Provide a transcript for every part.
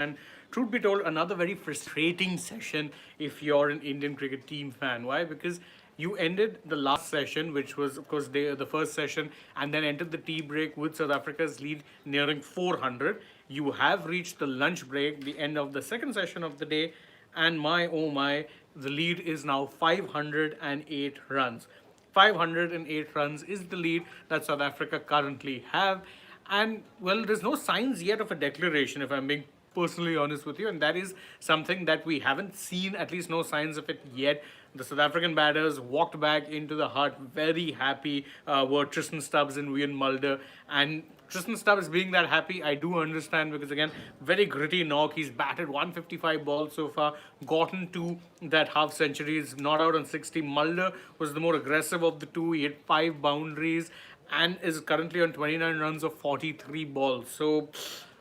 and truth be told, another very frustrating session if you're an Indian cricket team fan. Why? Because you ended the last session, which was, of course, the first session, and then entered the tea break with South Africa's lead nearing 400. You have reached the lunch break, the end of the second session of the day, and my oh my, the lead is now 508 runs. 508 runs is the lead that South Africa currently have. And well, there's no signs yet of a declaration, if I'm being personally honest with you, and that is something that we haven't seen, at least no signs of it yet. The South African batters walked back into the hut very happy, were Tristan Stubbs and Ian Mulder. And Tristan Stubbs being that happy, I do understand, because again, very gritty knock. He's batted 155 balls so far, gotten to that half century. He's not out on 60. Mulder was the more aggressive of the two. He hit 5 boundaries and is currently on 29 runs of 43 balls. So,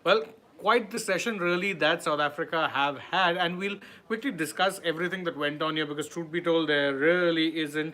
well, quite the session really that South Africa have had, and we'll quickly discuss everything that went on here, because truth be told, it really isn't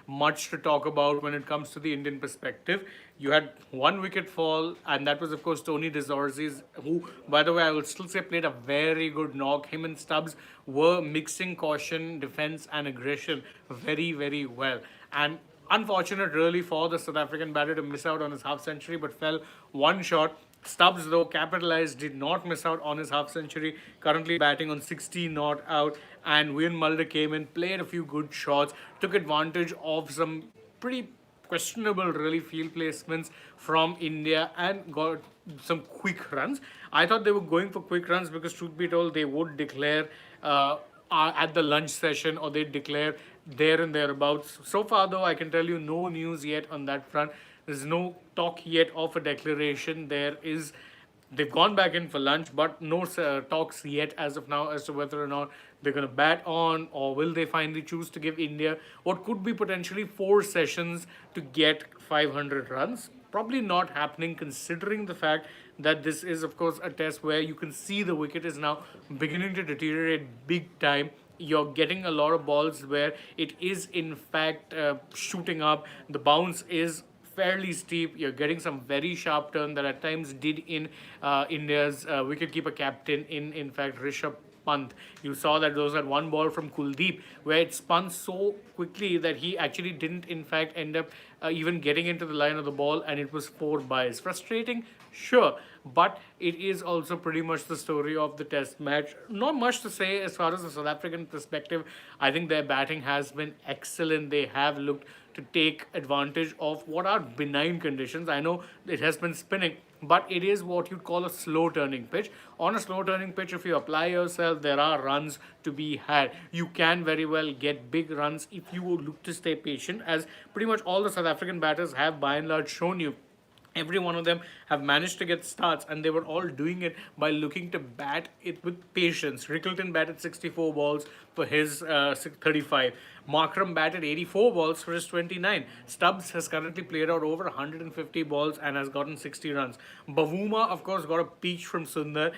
much to talk about when it comes to the Indian perspective. You had one wicket fall, and that was of course Tony DeZorzi's, who, by the way, I will still say played a very good knock. Him and Stubbs were mixing caution, defense, and aggression very well. And unfortunate really for the South African batter to miss out on his half century, but fell one short. Stubbs, though, capitalized, did not miss out on his half century, currently batting on 60 not out. And Ian Mulder came in, played a few good shots, took advantage of some pretty questionable really field placements from India, and got some quick runs. I thought they were going for quick runs because, truth be told, they would declare at the lunch session, or they declare there and thereabouts. So far, though, I can tell you no news yet on that front. There's no talk yet of a declaration. They've gone back in for lunch, but no talks yet as of now as to whether or not they're going to bat on, or will they finally choose to give India what could be potentially 4 sessions to get 500 runs. Probably not happening, considering the fact that this is, of course, a test where you can see the wicket is now beginning to deteriorate big time. You're getting a lot of balls where it is in fact shooting up. The bounce is fairly steep. You're getting some very sharp turn that at times did in India's wicketkeeper captain, in fact Rishabh Pant. You saw that there was that one ball from Kuldeep where it spun so quickly that he actually didn't in fact end up even getting into the line of the ball, and it was 4 byes. Frustrating, sure, but it is also pretty much the story of the test match. Not much to say as far as the South African perspective. I think their batting has been excellent. They have looked to take advantage of what are benign conditions. I know it has been spinning, but it is what you'd call a slow turning pitch. On a slow turning pitch, if you apply yourself, there are runs to be had. You can very well get big runs if you look to stay patient, as pretty much all the South African batters have by and large shown you. Every one of them have managed to get starts, and they were all doing it by looking to bat it with patience. Rickleton batted 64 balls for his 35. Markram batted 84 balls for his 29. Stubbs has currently played out over 150 balls and has gotten 60 runs. Bavuma, of course, got a peach from Sundar.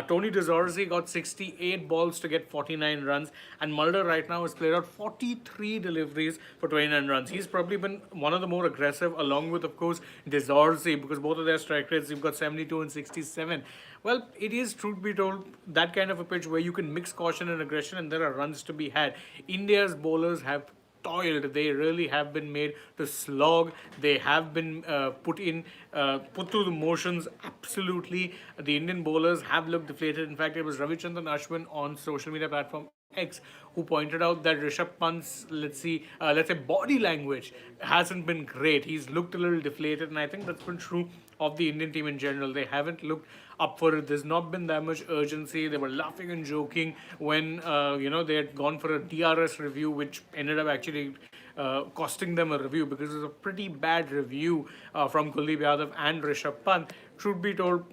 Tony DeZorzi got 68 balls to get 49 runs. And Mulder right now has played out 43 deliveries for 29 runs. He's probably been one of the more aggressive, along with, of course, DeZorzi, because both of their strike rates, you've got 72 and 67. Well, it is, truth be told, that kind of a pitch where you can mix caution and aggression, and there are runs to be had. India's bowlers have toiled. They really have been made to slog. They have been put through the motions. Absolutely, the Indian bowlers have looked deflated. In fact, it was Ravichandran Ashwin on social media platform X who pointed out that Rishabh Pant's, let's say, body language hasn't been great. He's looked a little deflated, and I think that's been true of the Indian team in general. They haven't looked up for it. There's not been that much urgency. They were laughing and joking when they had gone for a DRS review, which ended up actually costing them a review, because it was a pretty bad review from Kuldeep Yadav and Rishabh Pant. Truth be told,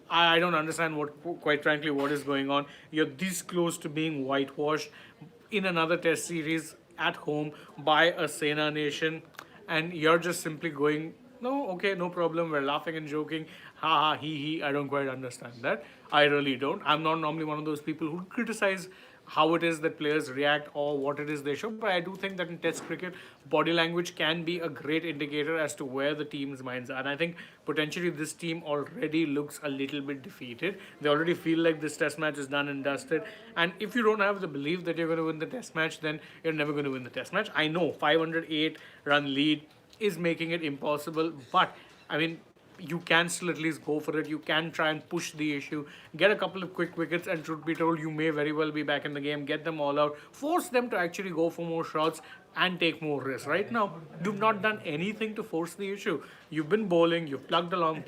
I don't understand quite frankly, what is going on. You're this close to being whitewashed in another test series at home by a Sena nation, and you're just simply going, no, okay, no problem, we're laughing and joking, ha ha, he. I don't quite understand that. I really don't. I'm not normally one of those people who criticize how it is that players react or what it is they show. But I do think that in Test cricket, body language can be a great indicator as to where the team's minds are. And I think potentially this team already looks a little bit defeated. They already feel like this Test match is done and dusted. And if you don't have the belief that you're going to win the Test match, then you're never going to win the Test match. I know 508 run lead is making it impossible, but I mean, you can still at least go for it. You can try and push the issue, get a couple of quick wickets, and truth be told, you may very well be back in the game. Get them all out, force them to actually go for more shots and take more risks. Right now, you've not done anything to force the issue. You've been bowling, you've plugged along,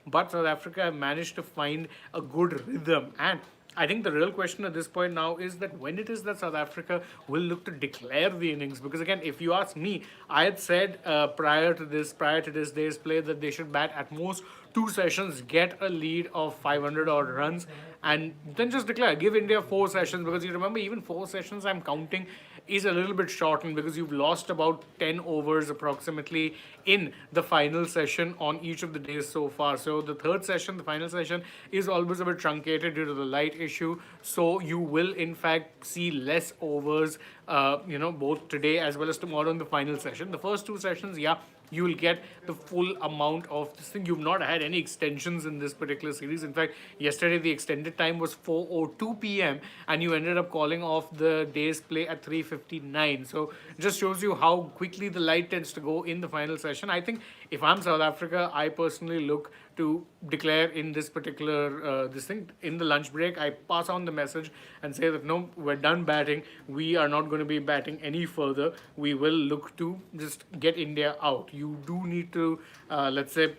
but South Africa have managed to find a good rhythm. And I think the real question at this point now is that when it is that South Africa will look to declare the innings. Because again, if you ask me, I had said prior to this day's play, that they should bat at most 2 sessions, get a lead of 500 odd runs, and then just declare. Give India 4 sessions, because you remember even 4 sessions I'm counting is a little bit shortened because you've lost about 10 overs approximately in the final session on each of the days so far. So the third session, the final session, is always a bit truncated due to the light issue. So you will in fact see less overs, both today as well as tomorrow in the final session. The first 2 sessions, yeah, you will get the full amount of this thing. You've not had any extensions in this particular series. In fact, yesterday the extended time was 4:02 p.m. and you ended up calling off the day's play at 3:59. So just shows you how quickly the light tends to go in the final session. I think if I'm South Africa, I personally look to declare in this particular this thing in the lunch break. I pass on the message and say that no, we're done batting. We are not going to be batting any further. We will look to just get India out. You do need to let's say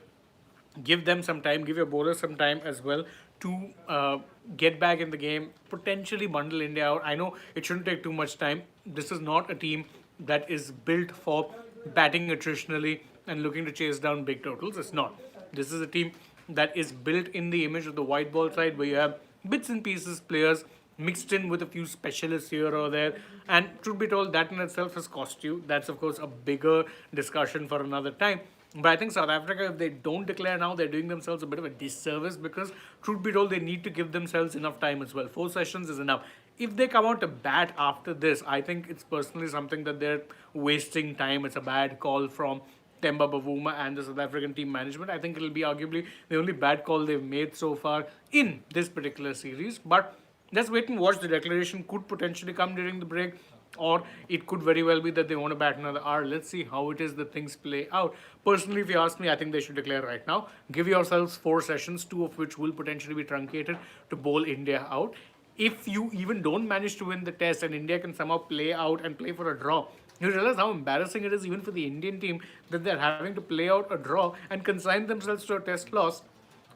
give them some time, give your bowlers some time as well to get back in the game, potentially bundle India out. I know it shouldn't take too much time. This is not a team that is built for batting attritionally and looking to chase down big totals. It's not. This is a team that is built in the image of the white ball side, where you have bits and pieces players mixed in with a few specialists here or there. And truth be told, that in itself has cost you. That's, of course, a bigger discussion for another time. But I think South Africa, if they don't declare now, they're doing themselves a bit of a disservice, because truth be told, they need to give themselves enough time as well. 4 sessions is enough. If they come out to bat after this, I think it's personally something that they're wasting time. It's a bad call from Temba Bavuma and the South African team management. I think it'll be arguably the only bad call they've made so far in this particular series. But let's wait and watch. The declaration could potentially come during the break, or it could very well be that they want to bat another hour. Let's see how it is that things play out. Personally, if you ask me, I think they should declare right now. Give yourselves 4 sessions, 2 of which will potentially be truncated to bowl India out. If you even don't manage to win the test and India can somehow play out and play for a draw, you realize how embarrassing it is even for the Indian team that they're having to play out a draw and consign themselves to a test loss,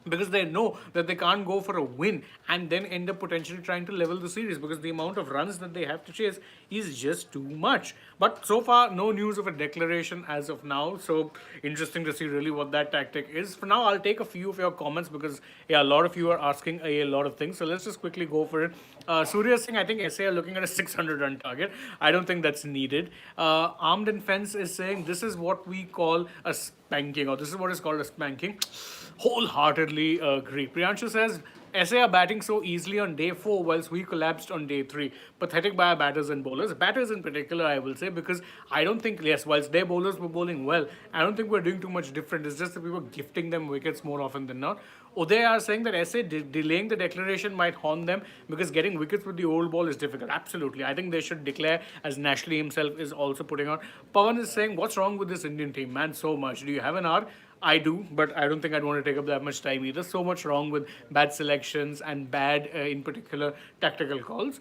because they know that they can't go for a win and then end up potentially trying to level the series, because the amount of runs that they have to chase is just too much. But so far, no news of a declaration as of now. So interesting to see really what that tactic is. For now, I'll take a few of your comments, because yeah, a lot of you are asking a lot of things. So let's just quickly go for it. Surya Singh, I think SA are looking at a 600 run target. I don't think that's needed. Armed and Fence is saying this is what we call a spanking, or this is what is called a spanking. Wholeheartedly agree. Priyanshu says SA are batting so easily on day 4 whilst we collapsed on day 3. Pathetic by our batters and bowlers. Batters in particular, I will say, because I don't think, yes, whilst their bowlers were bowling well, I don't think we're doing too much different. It's just that we were gifting them wickets more often than not. Uday are saying that SA delaying the declaration might haunt them, because getting wickets with the old ball is difficult. Absolutely. I think they should declare, as Nashley himself is also putting out. Pawan is saying, what's wrong with this Indian team, man? So much. Do you have an hour? I do, but I don't think I'd want to take up that much time either. So much wrong with bad selections and bad, in particular, tactical calls.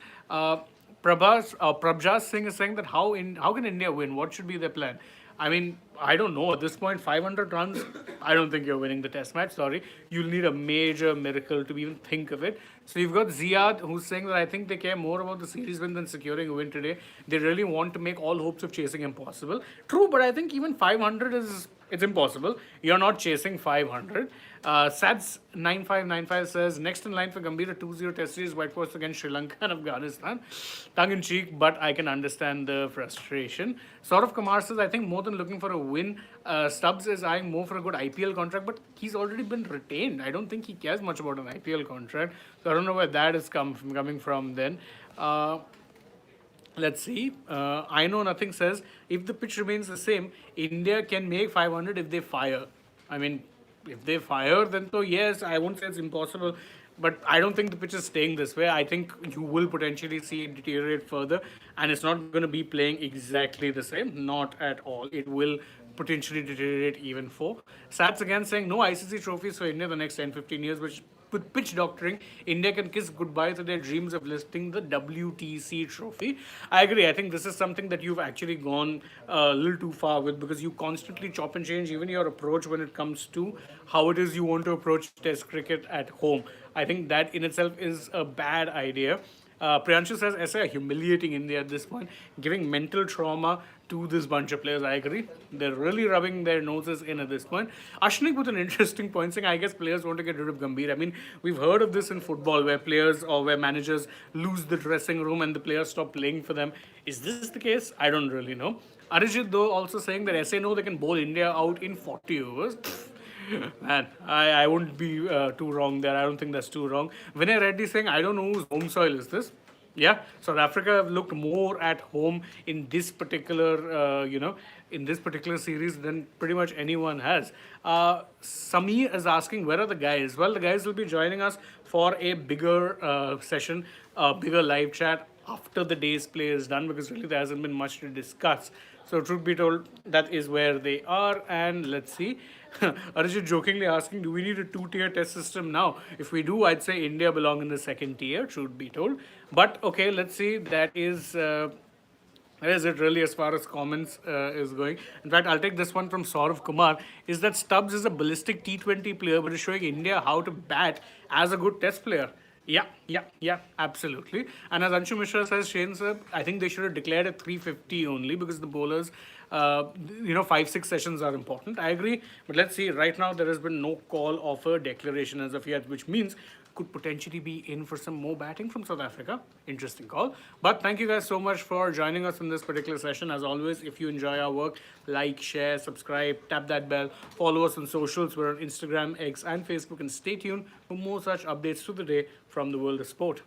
Prabjas Singh is saying that how can India win? What should be their plan? I mean, I don't know. At this point, 500 runs, I don't think you're winning the test match. Sorry. You'll need a major miracle to even think of it. So you've got Ziad, who's saying that I think they care more about the series win than securing a win today. They really want to make all hopes of chasing impossible. True, but I think even 500 it's impossible. You're not chasing 500. Sads9595 says, next in line for Gambhir, a 2-0 test series, whitewash against Sri Lanka and Afghanistan. Tongue in cheek, but I can understand the frustration. Saurav Kumar says, I think more than looking for a win, Stubbs is eyeing more for a good IPL contract, but he's already been retained. I don't think he cares much about an IPL contract. So I don't know where that is coming from then. Let's see. I know nothing says, if the pitch remains the same, India can make 500 if they fire. I mean, if they fire, then so yes, I won't say it's impossible, but I don't think the pitch is staying this way. I think you will potentially see it deteriorate further, and it's not going to be playing exactly the same. Not at all. It will potentially deteriorate even for. Sats again saying no ICC trophies for India the next 10-15 years, which with pitch doctoring, India can kiss goodbye to their dreams of lifting the WTC trophy. I agree. I think this is something that you've actually gone a little too far with, because you constantly chop and change even your approach when it comes to how it is you want to approach Test cricket at home. I think that in itself is a bad idea. Priyanshu says, essay humiliating India at this point, giving mental trauma to this bunch of players. I agree. They're really rubbing their noses in at this point. Ashnik with an interesting point saying, I guess players want to get rid of Gambhir. I mean, we've heard of this in football where players or where managers lose the dressing room and the players stop playing for them. Is this the case? I don't really know. Arijit, though, also saying that SA know they can bowl India out in 40 overs. Man, I wouldn't be too wrong there. I don't think that's too wrong. Vinay Reddy saying, I don't know whose home soil is this. Yeah, South Africa have looked more at home in this particular, in this particular series than pretty much anyone has. Sami is asking, where are the guys? Well, the guys will be joining us for a bigger session, a bigger live chat after the day's play is done, because really there hasn't been much to discuss. So truth be told, that is where they are. And let's see. Arjun jokingly asking, do we need a two-tier test system now? If we do, I'd say India belong in the second tier, truth be told. But okay, let's see. That is it really as far as comments is going. In fact, I'll take this one from Saurav Kumar. Is that Stubbs is a ballistic T20 player, but is showing India how to bat as a good test player. Yeah, absolutely. And as Anshu Mishra says, Shane sir, I think they should have declared a 350 only, because the bowlers, 5-6 sessions are important. I agree. But let's see, right now there has been no call of a declaration as of yet, which means could potentially be in for some more batting from South Africa. Interesting call. But thank you guys so much for joining us in this particular session. As always, if you enjoy our work, like, share, subscribe, tap that bell, follow us on socials. We're on Instagram, X, and Facebook, and stay tuned for more such updates through the day from the world of sport.